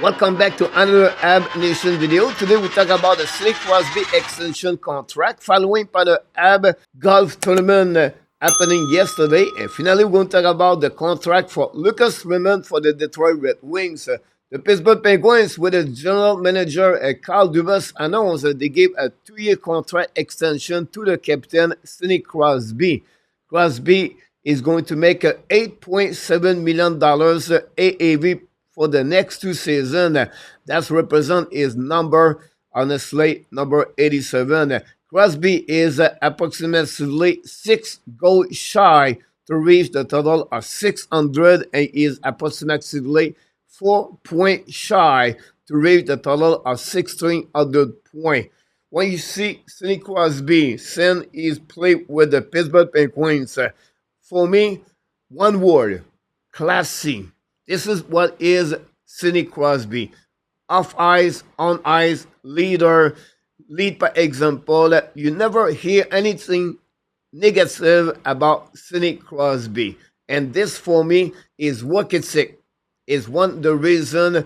Welcome back to another ABSGO Nation video. Today we talk about the Sidney Crosby Extension contract following by the ABSGO Tournament happening yesterday. And finally we're going to talk about the contract for Lucas Raymond for the Detroit Red Wings. The Pittsburgh Penguins with the general manager Carl Dubas announced that they gave a 2-year contract extension to the captain Sidney Crosby. Crosby is going to make a $8.7 million AAV for the next 2 seasons. That represents his number on the slate, number 87. Crosby is approximately 6 goals shy to reach the total of 600 and is approximately 4 points shy to reach the total of 1,600 points. When you see Sidney Crosby since he's played with the Pittsburgh Penguins, for me, one word, classy. This is what is Sidney Crosby. Off ice, on ice, leader, lead by example. You never hear anything negative about Sidney Crosby. And this for me is work ethic. Is one of the reason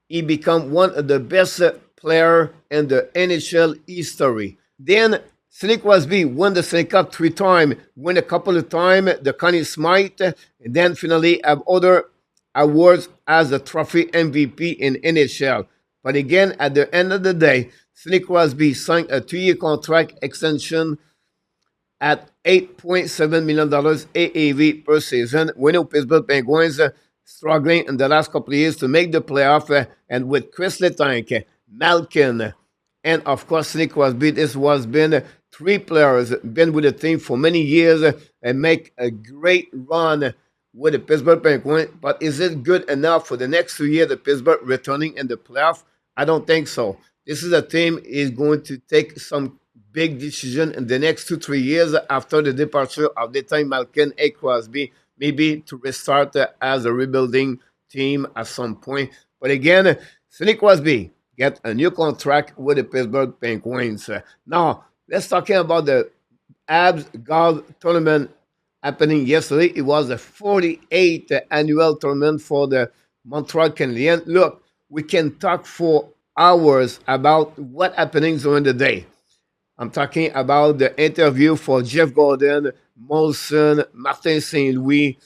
he become one of the best player in the NHL history. Then Sidney Crosby won the Stanley Cup 3 times, won a couple of times the Conn Smythe, and then finally have other awards as a trophy MVP in NHL. But again, at the end of the day, Sidney Crosby signed a 2-year contract extension at $8.7 million AAV per season. We know Pittsburgh Penguins struggling in the last couple of years to make the playoff, and with Chris Letang, Malkin, and of course Sidney Crosby, this was been 3 players been with the team for many years and make a great run with the Pittsburgh Penguins. But is it good enough for the next 2 years, the Pittsburgh returning in the playoff? I don't think so. This is a team is going to take some big decision in the next 2-3 years after the departure of the time Malkin and Crosby, maybe to restart as a rebuilding team at some point. But again, Sidney Crosby get a new contract with the Pittsburgh Penguins. Now, let's talk about the ABSGO Tournament happening yesterday. It was the 48th annual tournament for the Montreal Canadiens. Look, we can talk for hours about what happenings during the day. I'm talking about the interview for Jeff Gordon, Molson, Martin St. Louis,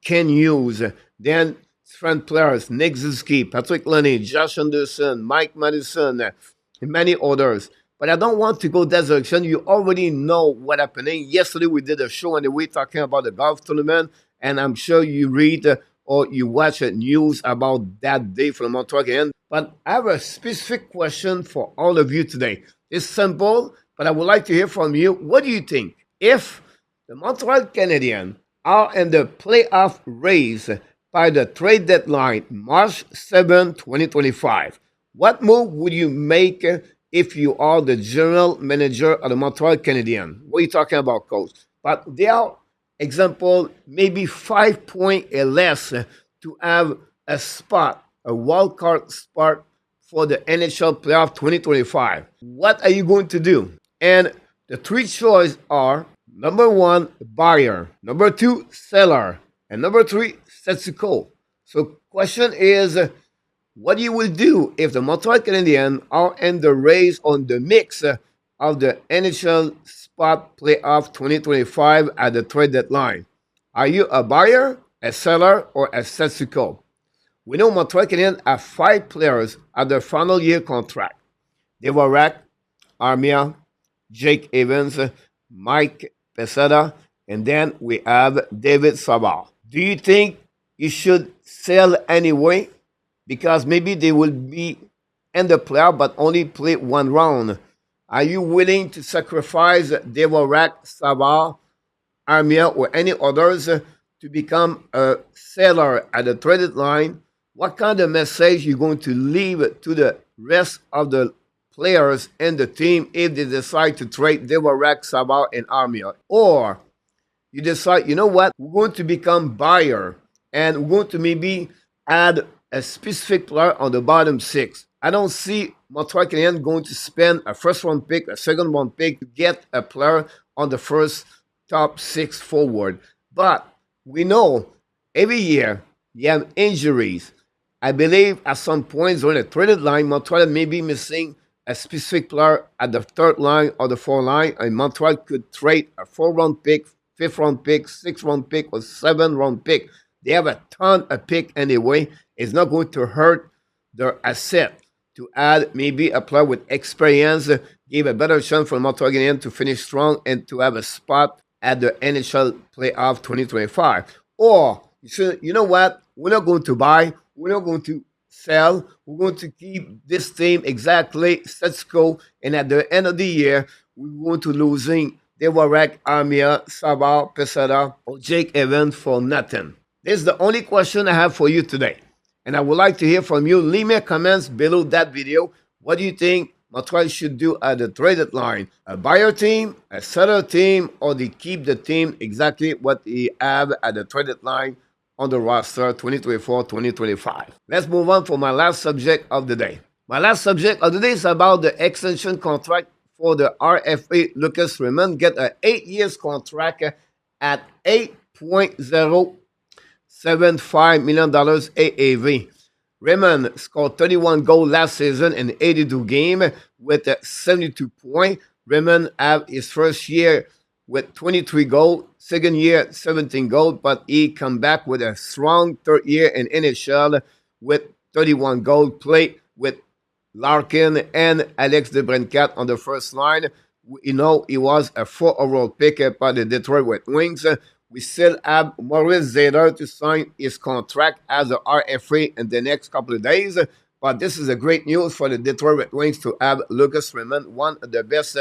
Ken Hughes, then friend players, Nick Zizki, Patrick Loney, Josh Anderson, Mike Madison, and many others. But I don't want to go that direction. You already know what happening. Yesterday we did a show on the way talking about the golf tournament, and I'm sure you read or you watch news about that day from Montreal Canadiens. But I have a specific question for all of you today. It's simple, but I would like to hear from you. What do you think? If the Montreal Canadiens are in the playoff race by the trade deadline, March 7, 2025, what move would you make if you are the general manager of the Montreal Canadiens? What are you talking about, coach? But there are, example, maybe 5 points or less to have a spot, a wild card spot for the NHL playoff 2025. What are you going to do? And the 3 choices are, number 1, buyer, number 2, seller, and number 3, Setsuko. So question is, what you will do if the Montreal Canadiens are in the race on the mix of the NHL spot playoff 2025 at the trade deadline? Are you a buyer, a seller, or a Setsuko? We know Montreal Canadiens have 5 players at their final year contract. Devorak, Armia, Jake Evans, Mike Pesada, and then we have David Savard. Do you think you should sell anyway? Because maybe they will be in the playoff but only play 1 round. Are you willing to sacrifice Devorak, Savard, Armia, or any others to become a seller at the trade deadline? What kind of message are you going to leave to the rest of the players in the team if they decide to trade Devorak, Savard, and Armia? Or you decide, you know what, we're going to become buyer and we're going to maybe add a specific player on the bottom 6. I don't see Montreal Canadiens going to spend a first-round pick, a second-round pick to get a player on the first top 6 forward. But we know every year you have injuries. I believe at some points during the traded line, Montreal may be missing a specific player at the third line or the fourth line, and Montreal could trade a 4th-round pick, 5th-round pick, 6th-round pick, or 7th-round pick. They have a ton of pick anyway. It's not going to hurt their asset to add maybe a player with experience, give a better chance for Montreal Canadiens to finish strong and to have a spot at the NHL playoff 2025. Or, you know what? We're not going to buy. We're not going to sell. We're going to keep this team exactly status quo. And at the end of the year, we're going to losing Dewarek, Armia, Sabah, Pesada, or Jake Evans for nothing. This is the only question I have for you today. And I would like to hear from you. Leave me comments below that video. What do you think Montreal should do at the traded line? A buyer team, a seller team, or they keep the team exactly what they have at the traded line on the roster 2024-2025. Let's move on for my last subject of the day. My last subject of the day is about the extension contract for the RFA. Lucas Raymond get an 8-year contract at $8.075 million AAV. Raymond scored 31 goals last season in 82 games with 72 points. Raymond had his first year with 23 goals, second year 17 goals, but he come back with a strong third year in NHL with 31 goals, played with Larkin and Alex DeBrincat on the first line. You know, he was a 4th overall pick by the Detroit Red Wings. We still have Moritz Seider to sign his contract as a RFA in the next couple of days. But this is a great news for the Detroit Red Wings to have Lucas Raymond, one of the best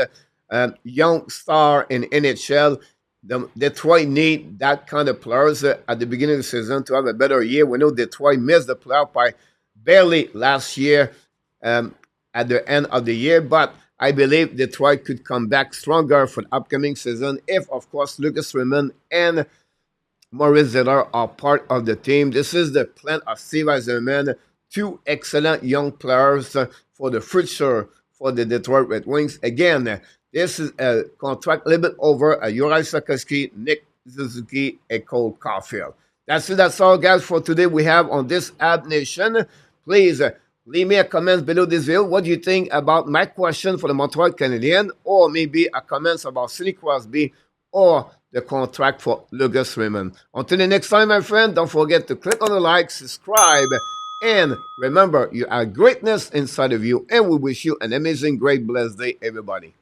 young star in NHL. The Detroit need that kind of players at the beginning of the season to have a better year. We know Detroit missed the playoff by barely last year at the end of the year, but I believe Detroit could come back stronger for the upcoming season if, of course, Lucas Raymond and Moritz Seider are part of the team. This is the plan of Steve Yzerman, two excellent young players for the future for the Detroit Red Wings. Again, this is a contract a little bit over Juraj Slavkovsky, Nick Suzuki, and Cole Caulfield. That's all, guys, for today we have on this Habs Nation. Please leave me a comment below this video. What do you think about my question for the Montreal Canadiens, or maybe a comments about Sidney Crosby or the contract for Lucas Raymond? Until the next time, my friend, don't forget to click on the like, subscribe, and remember, you have greatness inside of you, and we wish you an amazing, great, blessed day, everybody.